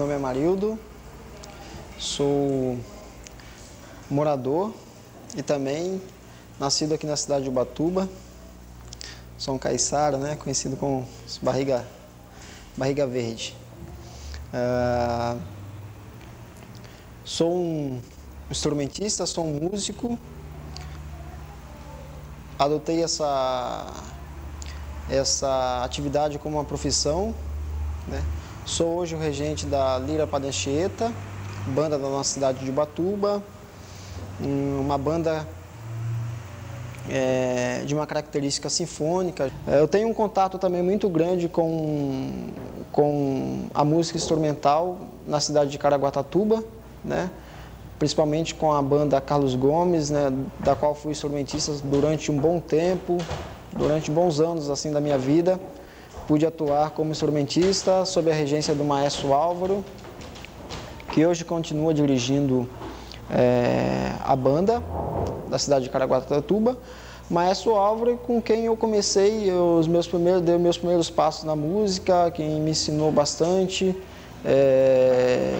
nome é Marildo, sou morador e também nascido aqui na cidade de Ubatuba. Sou um caiçara, né, conhecido como barriga verde. Sou um instrumentista, sou um músico. Adotei essa atividade como uma profissão, né? Sou hoje o regente da Lira Padanchieta, banda da nossa cidade de Ubatuba, uma banda de uma característica sinfônica. Eu tenho um contato também muito grande com a música instrumental na cidade de Caraguatatuba, né? Principalmente com a banda Carlos Gomes, né? Da qual fui instrumentista durante um bom tempo, durante bons anos assim da minha vida. Pude atuar como instrumentista sob a regência do maestro Álvaro, que hoje continua dirigindo a banda da cidade de Caraguatatuba. Maestro Álvaro, com quem eu comecei dei meus primeiros passos na música, quem me ensinou bastante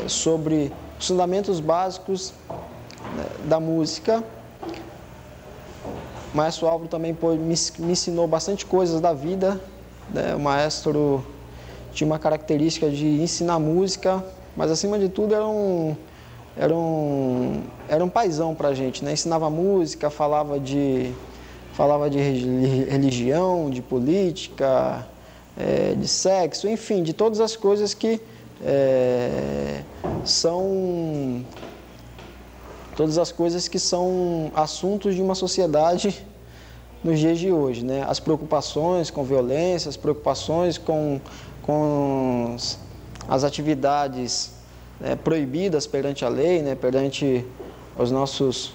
sobre os fundamentos básicos, né, da música. O maestro Álvaro também me ensinou bastante coisas da vida, né? O maestro tinha uma característica de ensinar música, mas acima de tudo era um paizão pra gente, né? Ensinava música, falava de religião, de política, de sexo, enfim, de todas as coisas que são assuntos de uma sociedade nos dias de hoje, né? As preocupações com violência, as preocupações com as atividades proibidas perante a lei, né? Perante os nossos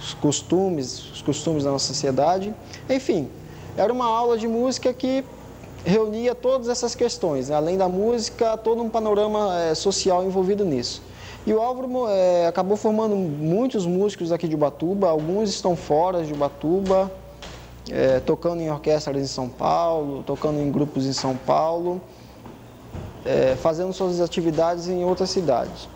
os costumes da nossa sociedade. Enfim, era uma aula de música que reunia todas essas questões, né? Além da música, todo um panorama social envolvido nisso. E o Álvaro acabou formando muitos músicos aqui de Ubatuba, alguns estão fora de Ubatuba, tocando em orquestras em São Paulo, tocando em grupos em São Paulo, fazendo suas atividades em outras cidades.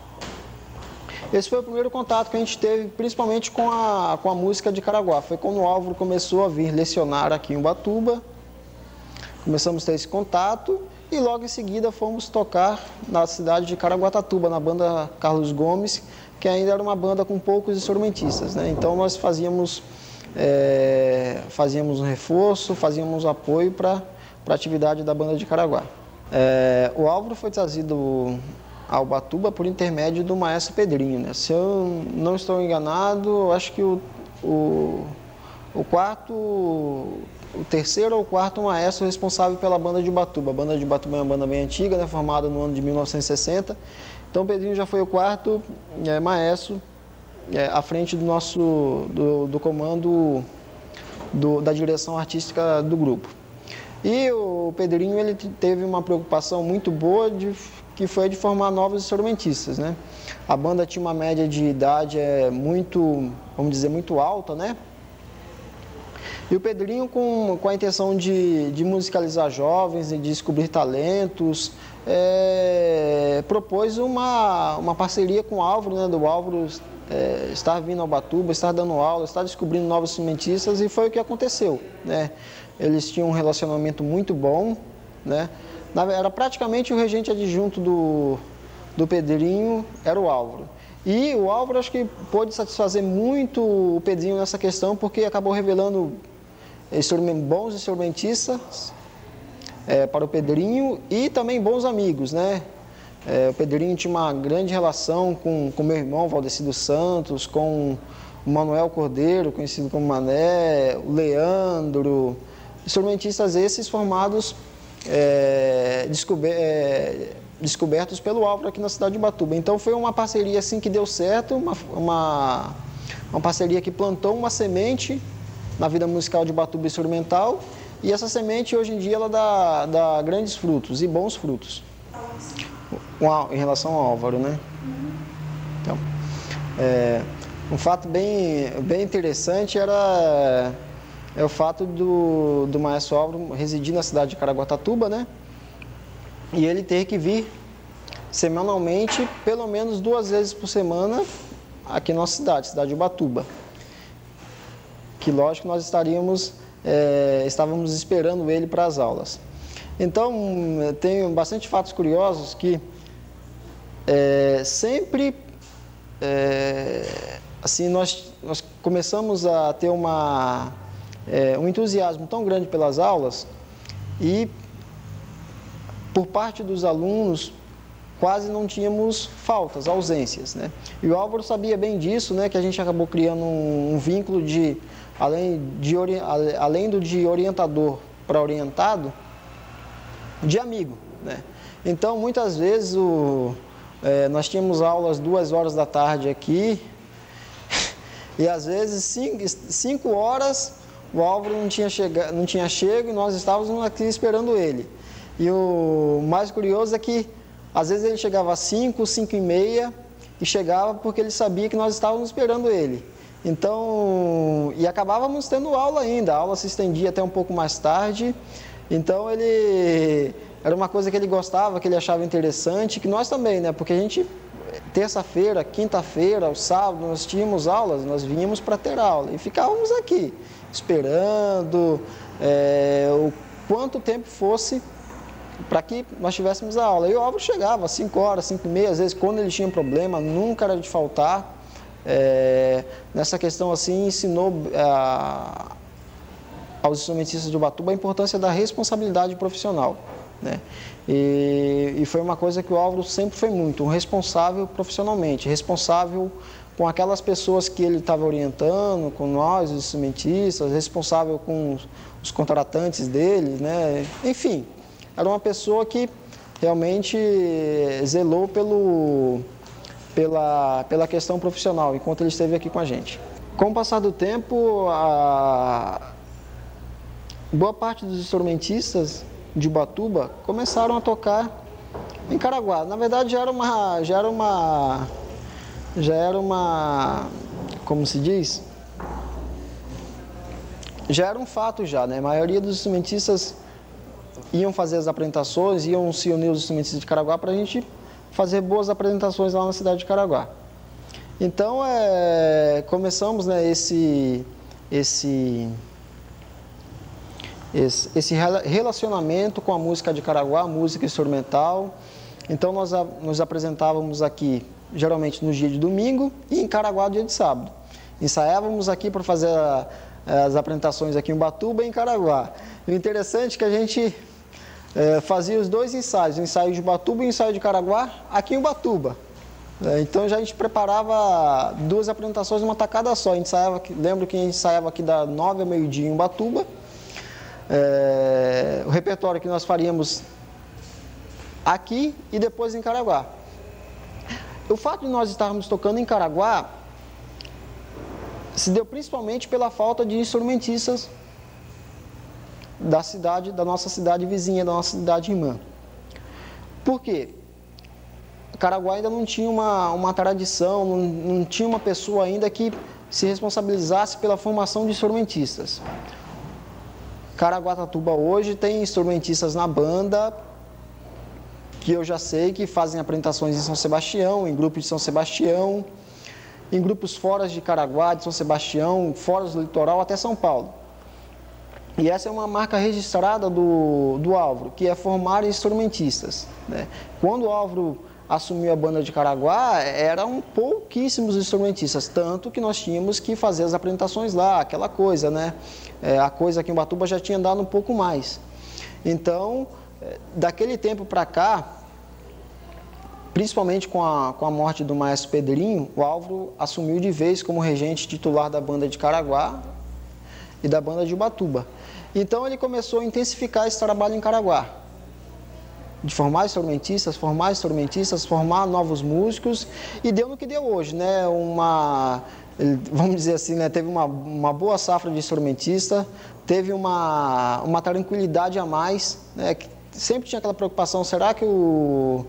Esse foi o primeiro contato que a gente teve, principalmente com a música de Caraguá. Foi quando o Álvaro começou a vir lecionar aqui em Ubatuba. Começamos a ter esse contato e logo em seguida fomos tocar na cidade de Caraguatatuba, na banda Carlos Gomes, que ainda era uma banda com poucos instrumentistas, né? Então nós fazíamos um reforço, fazíamos um apoio para a atividade da banda de Caraguá. O Álvaro foi trazido a Ubatuba por intermédio do maestro Pedrinho, né? Se eu não estou enganado, eu acho que o terceiro ou quarto maestro responsável pela banda de Ubatuba. A banda de Ubatuba é uma banda bem antiga, né? Formada no ano de 1960. Então o Pedrinho já foi o quarto maestro à frente do comando da direção artística do grupo. E o Pedrinho ele teve uma preocupação muito boa que foi de formar novos instrumentistas, né? A banda tinha uma média de idade muito, vamos dizer, muito alta, né? E o Pedrinho, com a intenção de musicalizar jovens e de descobrir talentos, propôs uma parceria com o Álvaro, né? Do Álvaro estar vindo ao Ubatuba, estar dando aula, estar descobrindo novos instrumentistas, e foi o que aconteceu, né? Eles tinham um relacionamento muito bom, né? Era praticamente o regente adjunto do Pedrinho, era o Álvaro. E o Álvaro acho que pôde satisfazer muito o Pedrinho nessa questão, porque acabou revelando bons instrumentistas para o Pedrinho e também bons amigos, né? O Pedrinho tinha uma grande relação com meu irmão Valdeci dos Santos, com o Manuel Cordeiro, conhecido como Mané, o Leandro, instrumentistas esses formados, descobertos pelo Álvaro aqui na cidade de Ubatuba. Então foi uma parceria assim que deu certo, uma parceria que plantou uma semente na vida musical de Ubatuba instrumental, e essa semente hoje em dia ela dá grandes frutos e bons frutos. Em relação ao Álvaro, né? Então, um fato bem interessante é o fato do maestro Álvaro residir na cidade de Caraguatatuba, né? E ele ter que vir semanalmente, pelo menos 2 vezes por semana, aqui na nossa cidade de Ubatuba. Que lógico nós estávamos esperando ele para as aulas. Então, tenho bastante fatos curiosos que sempre, assim, nós começamos a ter um entusiasmo tão grande pelas aulas e, por parte dos alunos, quase não tínhamos faltas, ausências, né? E o Álvaro sabia bem disso, né? Que a gente acabou criando um vínculo além do de orientador para orientado, de amigo, né? Então, muitas vezes, nós tínhamos aulas 2 horas da tarde aqui, e às vezes 5 horas o Álvaro não tinha chego e nós estávamos aqui esperando ele. E o mais curioso é que às vezes ele chegava às 5, 5 e meia e chegava porque ele sabia que nós estávamos esperando ele. Então, e acabávamos tendo aula ainda, a aula se estendia até um pouco mais tarde. Então era uma coisa que ele gostava, que ele achava interessante, que nós também, né? Porque a gente, terça-feira, quinta-feira, o sábado, nós tínhamos aulas, nós vínhamos para ter aula e ficávamos aqui, esperando o quanto tempo fosse para que nós tivéssemos a aula. E o Álvaro chegava às 5 horas, 5 e meia, às vezes quando ele tinha problema, nunca era de faltar. Nessa questão assim, ensinou aos instrumentistas de Ubatuba a importância da responsabilidade profissional, né? E foi uma coisa que o Álvaro sempre foi muito, um responsável profissionalmente, responsável com aquelas pessoas que ele estava orientando, com nós, os instrumentistas, responsável com os contratantes dele, né? Enfim, era uma pessoa que realmente zelou pela questão profissional, enquanto ele esteve aqui com a gente. Com o passar do tempo, boa parte dos instrumentistas de Ubatuba começaram a tocar em Caraguá. Na verdade, já era uma, como se diz? Já era um fato já, né? A maioria dos instrumentistas iam fazer as apresentações, iam se unir os instrumentistas de Caraguá para a gente fazer boas apresentações lá na cidade de Caraguá. Então, começamos, né, esse relacionamento com a música de Caraguá, a música instrumental. Então, nós nos apresentávamos aqui, geralmente no dia de domingo, e em Caraguá, no dia de sábado. Ensaiávamos aqui para fazer as apresentações aqui em Ubatuba e em Caraguá. E o interessante é que a gente fazia os 2 ensaios, o ensaio de Ubatuba e o ensaio de Caraguá, aqui em Ubatuba. Então já a gente preparava 2 apresentações numa tacada só. A gente ensaiava, lembro que a gente ensaiava aqui da 9 ao meio-dia em Ubatuba. O repertório que nós faríamos aqui e depois em Caraguá. O fato de nós estarmos tocando em Caraguá se deu principalmente pela falta de instrumentistas da nossa cidade vizinha, da nossa cidade irmã. Por quê? Caraguá ainda não tinha uma tradição, não tinha uma pessoa ainda que se responsabilizasse pela formação de instrumentistas. Caraguatatuba hoje tem instrumentistas na banda, que eu já sei que fazem apresentações em São Sebastião, em grupos de São Sebastião, em grupos fora de Caraguá, de São Sebastião, fora do litoral, até São Paulo. E essa é uma marca registrada do Álvaro, que é formar instrumentistas, né? Quando o Álvaro assumiu a banda de Caraguá, eram pouquíssimos instrumentistas, tanto que nós tínhamos que fazer as apresentações lá, aquela coisa, né? A coisa aqui em Ubatuba já tinha dado um pouco mais. Então, daquele tempo para cá, principalmente com a morte do maestro Pedrinho, o Álvaro assumiu de vez como regente titular da banda de Caraguá e da banda de Ubatuba. Então ele começou a intensificar esse trabalho em Caraguá, de formar instrumentistas, formar novos músicos, e deu no que deu hoje, né? Vamos dizer assim, né? Teve uma boa safra de instrumentista, teve uma tranquilidade a mais, né? Sempre tinha aquela preocupação, será que o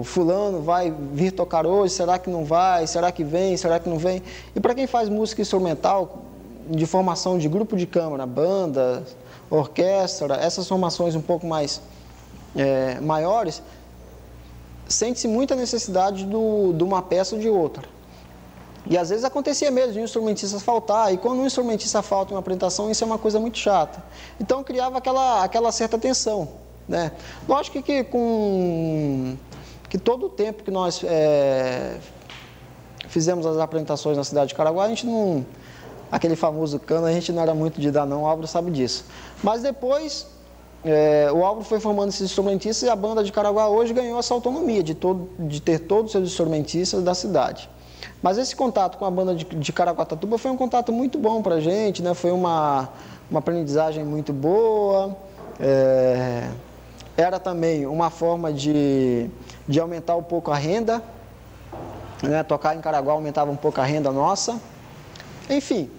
fulano vai vir tocar hoje, será que não vai, será que vem, será que não vem? E para quem faz música instrumental, de formação de grupo de câmara, banda, orquestra, essas formações um pouco mais maiores, sente-se muita necessidade de uma peça ou de outra. E às vezes acontecia mesmo de um instrumentista faltar, e quando um instrumentista falta em uma apresentação, isso é uma coisa muito chata. Então criava aquela certa tensão, né? Lógico que todo o tempo que nós fizemos as apresentações na cidade de Caraguá, a gente não... Aquele famoso cano, a gente não era muito de dar não, o Álvaro sabe disso. Mas depois, o Álvaro foi formando esses instrumentistas e a banda de Caraguá hoje ganhou essa autonomia de ter todos os seus instrumentistas da cidade. Mas esse contato com a banda de Caraguatatuba foi um contato muito bom para a gente, né? Foi uma aprendizagem muito boa, era também uma forma de aumentar um pouco a renda, né? Tocar em Caraguá aumentava um pouco a renda nossa. Enfim,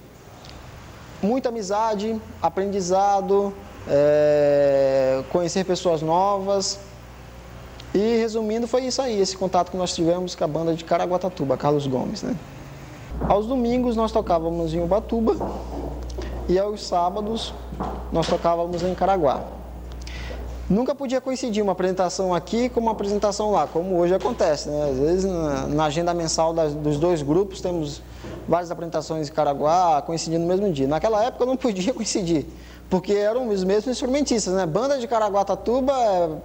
muita amizade, aprendizado, conhecer pessoas novas. E resumindo, foi isso aí, esse contato que nós tivemos com a banda de Caraguatatuba, Carlos Gomes, né? Aos domingos nós tocávamos em Ubatuba e aos sábados nós tocávamos em Caraguá. Nunca podia coincidir uma apresentação aqui com uma apresentação lá, como hoje acontece, né? Às vezes na agenda mensal dos dois grupos temos várias apresentações em Caraguá coincidindo no mesmo dia. Naquela época não podia coincidir, porque eram os mesmos instrumentistas, né? Banda de Caraguatatuba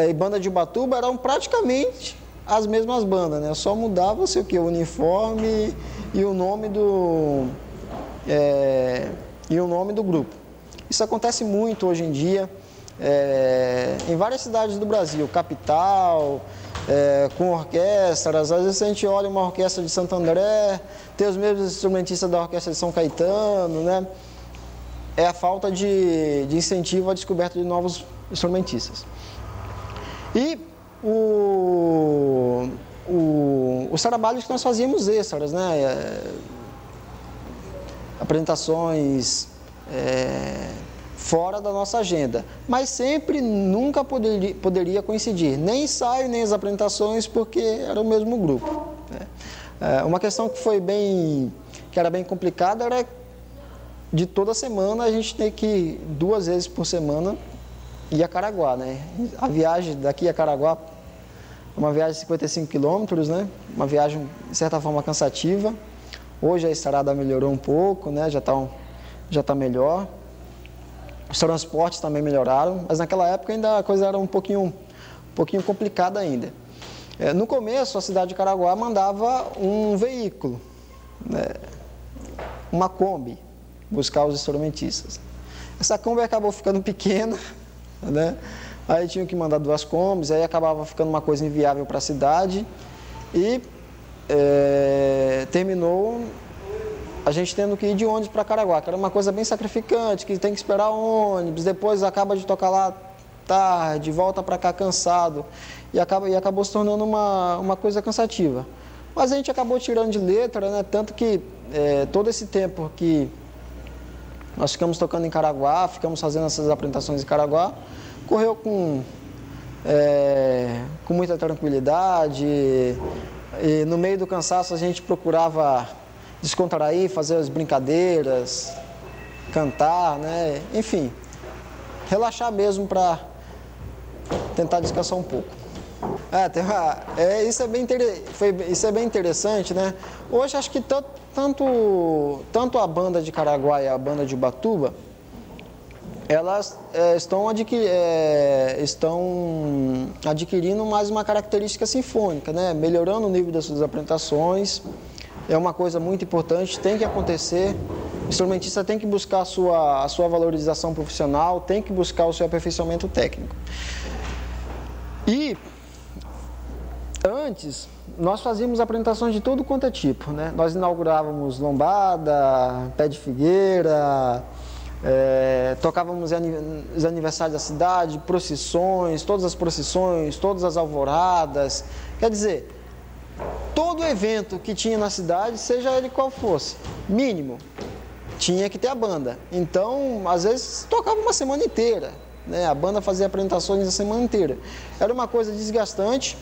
e banda de Ubatuba eram praticamente as mesmas bandas, né? Só mudava o uniforme e o nome do grupo. Isso acontece muito hoje em dia em várias cidades do Brasil, capital, com orquestras. Às vezes a gente olha uma orquestra de Santo André, tem os mesmos instrumentistas da orquestra de São Caetano, né? É a falta de incentivo à descoberta de novos instrumentistas. E os trabalhos que nós fazíamos extras, né? Apresentações fora da nossa agenda, mas sempre nunca poderia coincidir, nem ensaio, nem as apresentações, porque era o mesmo grupo, né? Uma questão que era bem complicada era de toda semana a gente ter que ir 2 vezes por semana ir a Caraguá, né? A viagem daqui a Caraguá é uma viagem de 55 quilômetros, né? Uma viagem, de certa forma, cansativa. Hoje a estrada melhorou um pouco, né? Já tá melhor. Os transportes também melhoraram, mas naquela época ainda a coisa era um pouquinho complicada ainda. No começo, a cidade de Caraguá mandava um veículo, né? Uma Kombi, buscar os instrumentistas. Essa Kombi acabou ficando pequena, né? Aí tinham que mandar 2 Kombis, aí acabava ficando uma coisa inviável para a cidade e terminou a gente tendo que ir de ônibus para Caraguá, que era uma coisa bem sacrificante, que tem que esperar ônibus, depois acaba de tocar lá tarde, volta para cá cansado e acabou se tornando uma coisa cansativa. Mas a gente acabou tirando de letra, né? Tanto que todo esse tempo que nós ficamos tocando em Caraguá, ficamos fazendo essas apresentações em Caraguá, correu com muita tranquilidade, e no meio do cansaço a gente procurava descontrair, fazer as brincadeiras, cantar, né? Enfim, relaxar mesmo para tentar descansar um pouco. Isso é bem interessante, né? Hoje acho que tanto a banda de Caraguá e a banda de Ubatuba, elas estão adquirindo mais uma característica sinfônica, né? Melhorando o nível das suas apresentações. É uma coisa muito importante, tem que acontecer. O instrumentista tem que buscar a sua valorização profissional, tem que buscar o seu aperfeiçoamento técnico. E antes, nós fazíamos apresentações de todo quanto é tipo, né? Nós inaugurávamos lombada, pé de figueira, tocávamos os aniversários da cidade, procissões, todas as alvoradas. Quer dizer, todo evento que tinha na cidade, seja ele qual fosse, mínimo, tinha que ter a banda. Então, às vezes, tocava uma semana inteira, né? A banda fazia apresentações a semana inteira. Era uma coisa desgastante,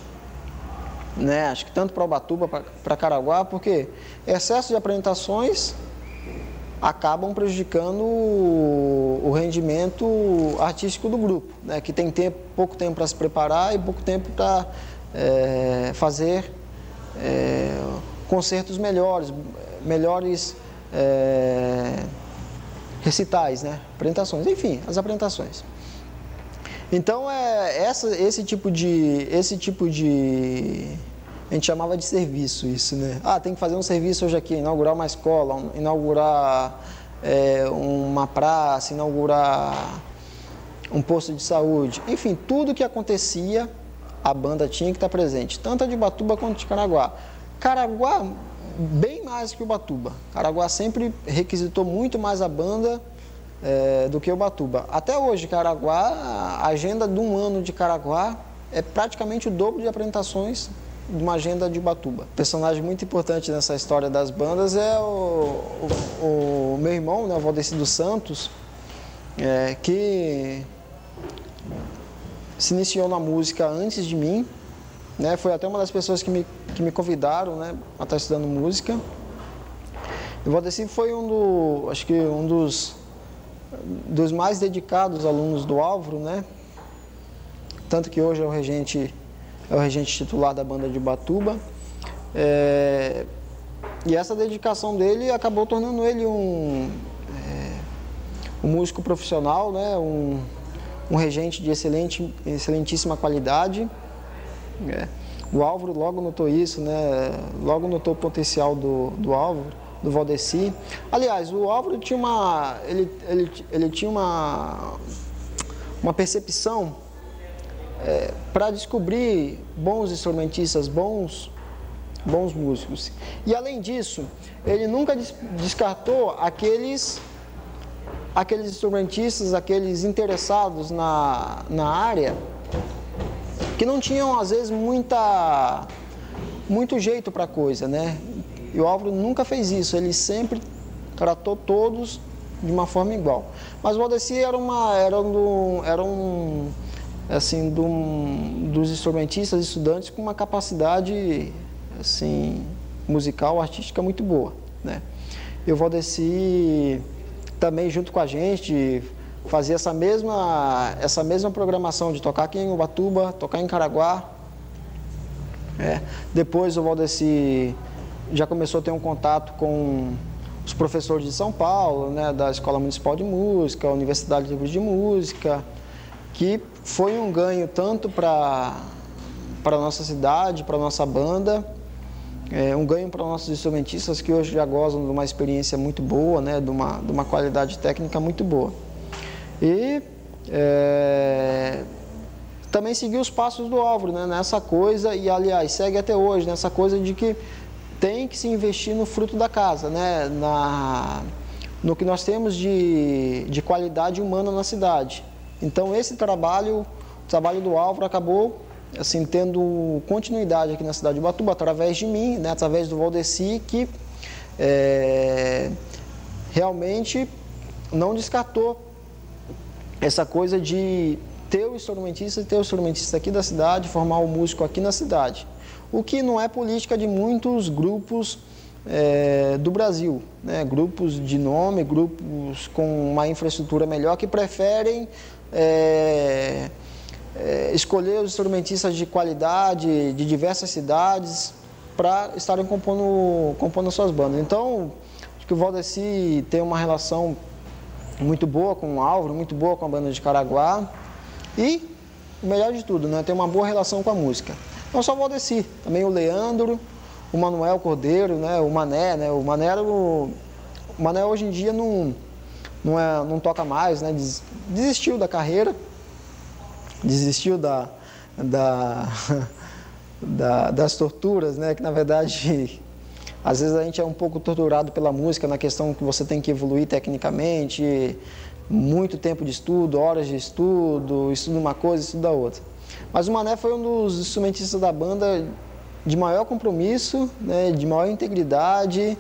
né? Acho que tanto para Ubatuba, para Caraguá, porque excesso de apresentações acabam prejudicando o rendimento artístico do grupo, né? Que tem pouco tempo para se preparar e pouco tempo para fazer concertos melhores recitais, né? Apresentações, enfim, as apresentações. Então, esse tipo de... A gente chamava de serviço isso, né? Tem que fazer um serviço hoje aqui, inaugurar uma escola, inaugurar uma praça, inaugurar um posto de saúde. Enfim, tudo que acontecia, a banda tinha que estar presente, tanto a de Ubatuba quanto de Caraguá. Caraguá, bem mais que Ubatuba. Caraguá sempre requisitou muito mais a banda do que Ubatuba. Até hoje, Caraguá, a agenda de um ano de Caraguá é praticamente o dobro de apresentações de uma agenda de Ubatuba. Personagem muito importante nessa história das bandas é o meu irmão, né, o Valdeci dos Santos, que se iniciou na música antes de mim, né, foi até uma das pessoas que me convidaram, né, a estar estudando música. O Valdeci foi acho que um dos mais dedicados alunos do Álvaro, né, tanto que hoje é o regente titular da banda de Ubatuba, e essa dedicação dele acabou tornando ele um músico profissional, né? um regente de excelentíssima qualidade. O Álvaro logo notou isso, né? Logo notou o potencial do Álvaro, do Valdeci. Aliás, o Álvaro tinha ele tinha uma percepção para descobrir bons instrumentistas, bons músicos. E além disso, ele nunca descartou aqueles instrumentistas, aqueles interessados na área, que não tinham às vezes muito jeito para a coisa, né? E o Álvaro nunca fez isso, ele sempre tratou todos de uma forma igual. Mas o Valdeci era assim, dos instrumentistas, estudantes com uma capacidade assim, musical, artística muito boa, né? E o Valdeci também, junto com a gente, fazia essa mesma programação de tocar aqui em Ubatuba, tocar em Caraguá. Depois o Valdeci já começou a ter um contato com os professores de São Paulo, né, da Escola Municipal de Música, a Universidade Livre de Música, que foi um ganho tanto para a nossa cidade, para a nossa banda, um ganho para nossos instrumentistas que hoje já gozam de uma experiência muito boa, né, de uma qualidade técnica muito boa. E também seguiu os passos do Álvaro, né, nessa coisa, e aliás, segue até hoje, nessa coisa de que tem que se investir no fruto da casa, né, no que nós temos de qualidade humana na cidade. Então, esse trabalho, o trabalho do Álvaro acabou assim, tendo continuidade aqui na cidade de Ubatuba, através de mim, né, através do Valdeci, que realmente não descartou essa coisa de ter o instrumentista aqui da cidade, formar o músico aqui na cidade. O que não é política de muitos grupos do Brasil, né? Grupos de nome, grupos com uma infraestrutura melhor, que preferem escolher os instrumentistas de qualidade de diversas cidades para estarem compondo suas bandas. Então, acho que o Valdeci tem uma relação muito boa com o Álvaro, muito boa com a banda de Caraguá e, o melhor de tudo, né, tem uma boa relação com a música. Não só o Valdeci, também o Leandro, o Manuel Cordeiro, né, o Mané, né, o Mané hoje em dia não toca mais, né, desistiu da carreira, desistiu das torturas, né, que na verdade às vezes a gente é um pouco torturado pela música na questão que você tem que evoluir tecnicamente, muito tempo de estudo, horas de estudo, estuda uma coisa, estuda outra. Mas o Mané foi um dos instrumentistas da banda de maior compromisso, né, de maior integridade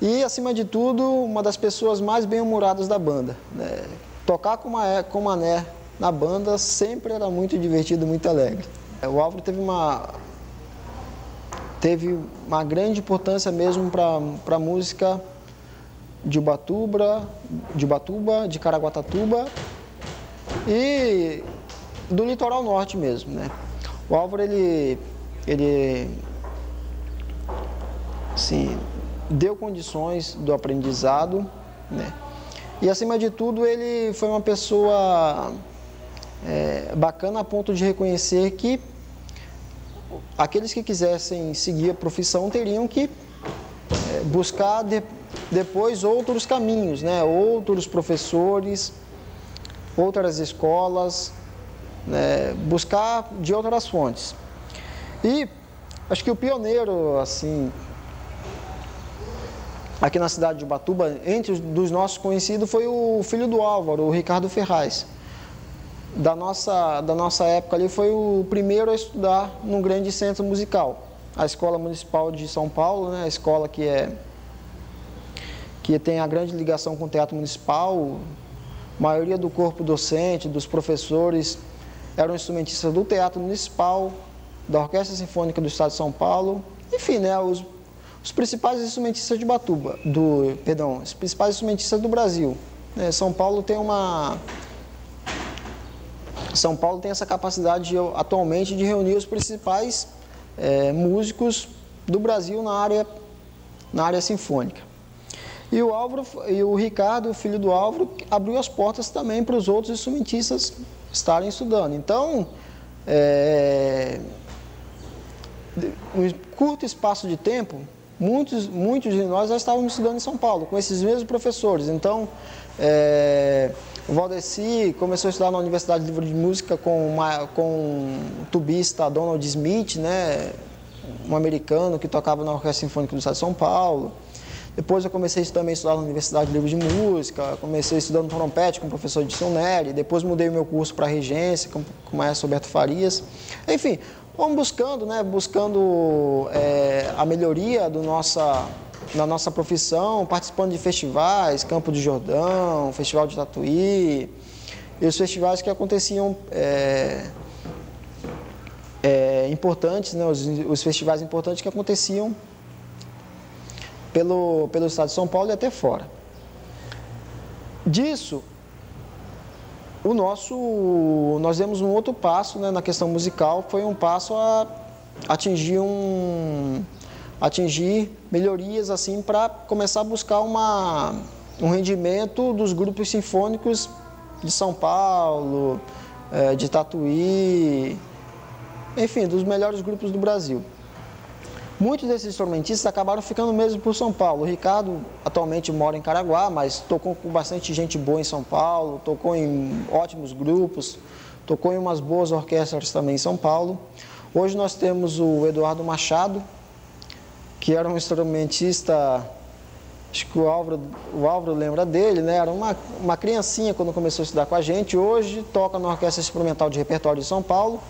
e, acima de tudo, uma das pessoas mais bem-humoradas da banda, né? Tocar com o Mané na banda sempre era muito divertido, muito alegre. O Álvaro teve uma grande importância mesmo para a música de Ubatuba, de Caraguatatuba e do litoral norte mesmo, né? O Álvaro, ele ele assim, deu condições do aprendizado, né? E acima de tudo ele foi uma pessoa bacana a ponto de reconhecer que aqueles que quisessem seguir a profissão teriam que buscar depois outros caminhos, né? Outros professores, outras escolas, né? Buscar de outras fontes. E acho que o pioneiro, assim, aqui na cidade de Ubatuba, dos nossos conhecidos, foi o filho do Álvaro, o Ricardo Ferraz. Da nossa época ali, foi o primeiro a estudar num grande centro musical. A Escola Municipal de São Paulo, né? A escola que tem a grande ligação com o Teatro Municipal. A maioria do corpo docente, dos professores, eram instrumentistas do Teatro Municipal, da Orquestra Sinfônica do Estado de São Paulo, enfim, né, os principais instrumentistas de Ubatuba, os principais instrumentistas do Brasil. São Paulo tem essa capacidade atualmente de reunir os principais músicos do Brasil na área sinfônica. E o Ricardo, o filho do Álvaro, abriu as portas também para os outros instrumentistas estarem estudando. Então, em um curto espaço de tempo, muitos de nós já estávamos estudando em São Paulo, com esses mesmos professores. Então, o Valdeci começou a estudar na Universidade Livre de Música com o tubista Donald Smith, né, um americano que tocava na Orquestra Sinfônica do Estado de São Paulo. Depois eu comecei também a estudar na Universidade Livre de Música, comecei estudando trompete com o professor Edson Neri, depois mudei o meu curso para regência com o maestro Roberto Farias. Enfim, vamos buscando a melhoria na nossa profissão, participando de festivais, Campo de Jordão, Festival de Tatuí, e os festivais que aconteciam importantes, né, os festivais importantes que aconteciam pelo estado de São Paulo e até fora. Disso, nós demos um outro passo, né, na questão musical, foi um passo a atingir melhorias assim para começar a buscar um rendimento dos grupos sinfônicos de São Paulo, de Tatuí, enfim, dos melhores grupos do Brasil. Muitos desses instrumentistas acabaram ficando mesmo por São Paulo. O Ricardo atualmente mora em Caraguá, mas tocou com bastante gente boa em São Paulo, tocou em ótimos grupos, tocou em umas boas orquestras também em São Paulo. Hoje nós temos o Eduardo Machado, que era um instrumentista, acho que o Álvaro lembra dele, né? Era uma criancinha quando começou a estudar com a gente. Hoje toca na Orquestra Experimental de Repertório de São Paulo.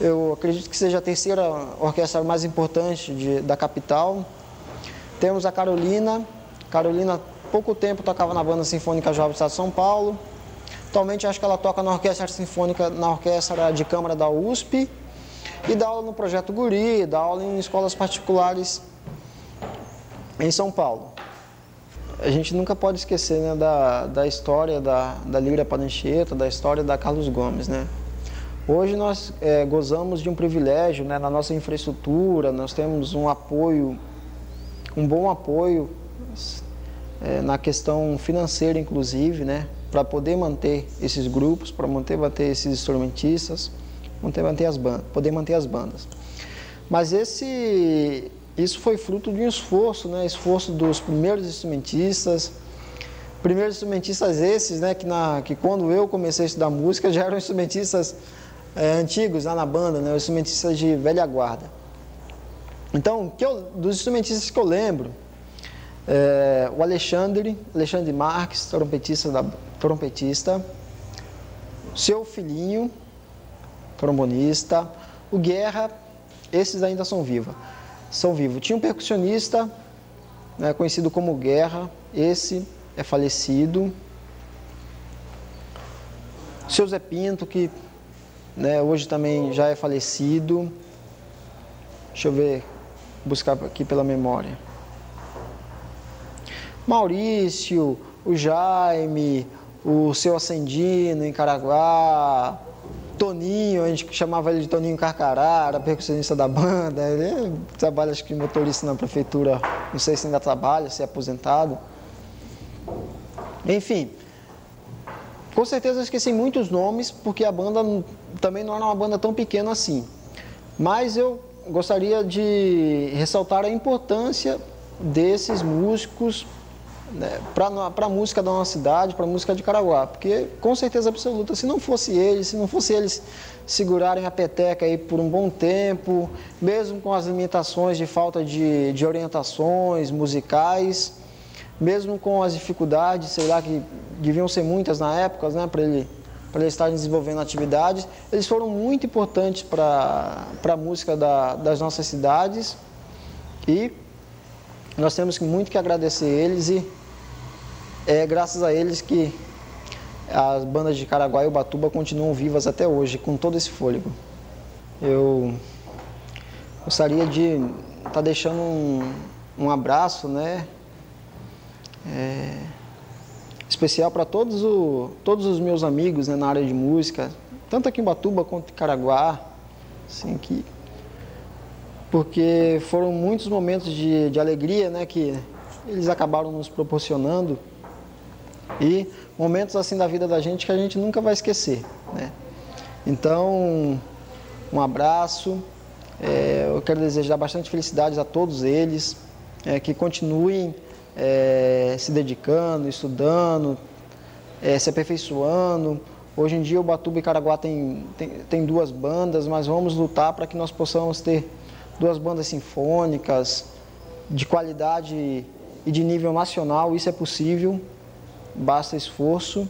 Eu acredito que seja a terceira orquestra mais importante da capital. Temos a Carolina. Carolina, há pouco tempo, tocava na Banda Sinfônica Jovem do Estado de São Paulo. Atualmente, acho que ela toca na Orquestra Sinfônica, na Orquestra de Câmara da USP. E dá aula no Projeto Guri, dá aula em escolas particulares em São Paulo. A gente nunca pode esquecer, né, da história da Líria Panancheta, da história da Carlos Gomes, né? Hoje nós gozamos de um privilégio, né, na nossa infraestrutura, nós temos um bom apoio na questão financeira, inclusive, né, para poder manter esses grupos, para manter esses instrumentistas, poder manter as bandas. Mas isso foi fruto de um esforço, né, esforço dos primeiros instrumentistas esses, né, que quando eu comecei a estudar música já eram instrumentistas antigos lá na banda, né, os instrumentistas de velha guarda. Então, dos instrumentistas que eu lembro, o Alexandre Marques, trompetista, seu filhinho, trombonista, o Guerra, esses ainda são vivos. Tinha um percussionista, né, conhecido como Guerra, esse é falecido. Seu Zé Pinto, que, né, hoje também já é falecido. Deixa eu ver, buscar aqui pela memória. Maurício, o Jaime, o seu Ascendino em Caraguá, Toninho, a gente chamava ele de Toninho Carcará, era percussionista da banda. Ele trabalha, acho que, motorista na prefeitura, não sei se ainda trabalha, se é aposentado. Enfim, com certeza eu esqueci muitos nomes, porque a banda também não era uma banda tão pequena assim. Mas eu gostaria de ressaltar a importância desses músicos, né, para a música da nossa cidade, para a música de Caraguá, porque com certeza absoluta, se não fosse eles segurarem a peteca aí por um bom tempo, mesmo com as limitações de falta de orientações musicais, mesmo com as dificuldades, sei lá, que deviam ser muitas na época, né, para eles estarem desenvolvendo atividades, eles foram muito importantes para a música das nossas cidades, e nós temos muito que agradecer eles, e é graças a eles que as bandas de Caraguá e Ubatuba continuam vivas até hoje, com todo esse fôlego. Eu gostaria de estar deixando um abraço, né, especial para todos os meus amigos, né, na área de música, tanto aqui em Ubatuba quanto em Caraguá, assim, porque foram muitos momentos de alegria, né, que eles acabaram nos proporcionando, e momentos assim da vida da gente que a gente nunca vai esquecer, né? Então, um abraço, eu quero desejar bastante felicidades a todos eles, que continuem se dedicando, estudando, se aperfeiçoando. Hoje em dia, Ubatuba e Caraguá tem duas bandas, mas vamos lutar para que nós possamos ter duas bandas sinfônicas de qualidade e de nível nacional. Isso é possível, basta esforço.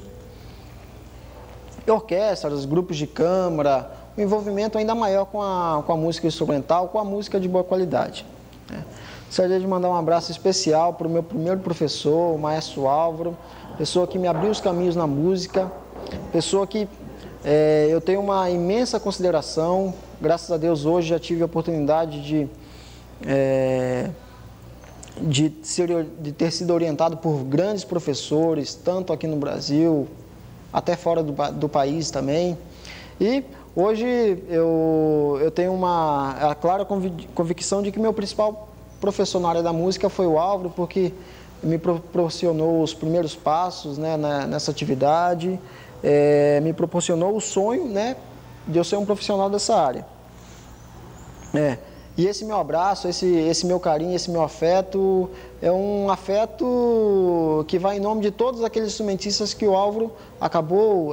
Orquestras, grupos de câmara, um envolvimento ainda maior com a música instrumental, com a música de boa qualidade, né? Gostaria de mandar um abraço especial para o meu primeiro professor, o maestro Álvaro, pessoa que me abriu os caminhos na música, pessoa que eu tenho uma imensa consideração. Graças a Deus hoje já tive a oportunidade de ter sido orientado por grandes professores, tanto aqui no Brasil, até fora do país também. E hoje eu tenho a clara convicção de que meu principal professor na área da música foi o Álvaro, porque me proporcionou os primeiros passos, né, nessa atividade, me proporcionou o sonho, né, de eu ser um profissional dessa área. E esse meu abraço, esse meu carinho, esse meu afeto, é um afeto que vai em nome de todos aqueles instrumentistas que o Álvaro acabou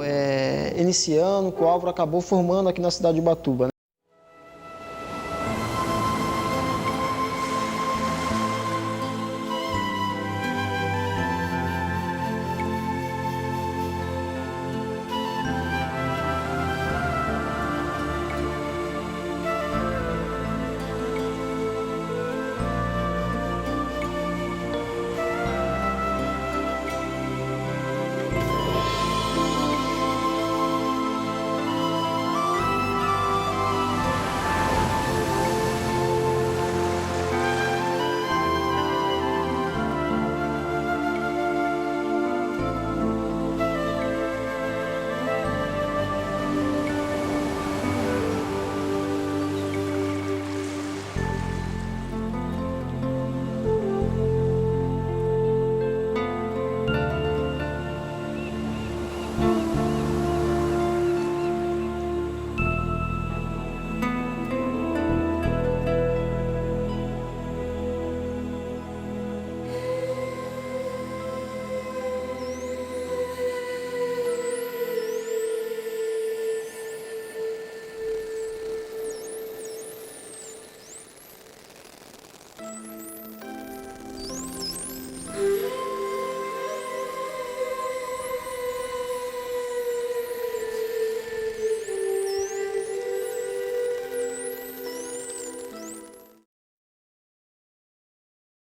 iniciando, que o Álvaro acabou formando aqui na cidade de Ubatuba, né?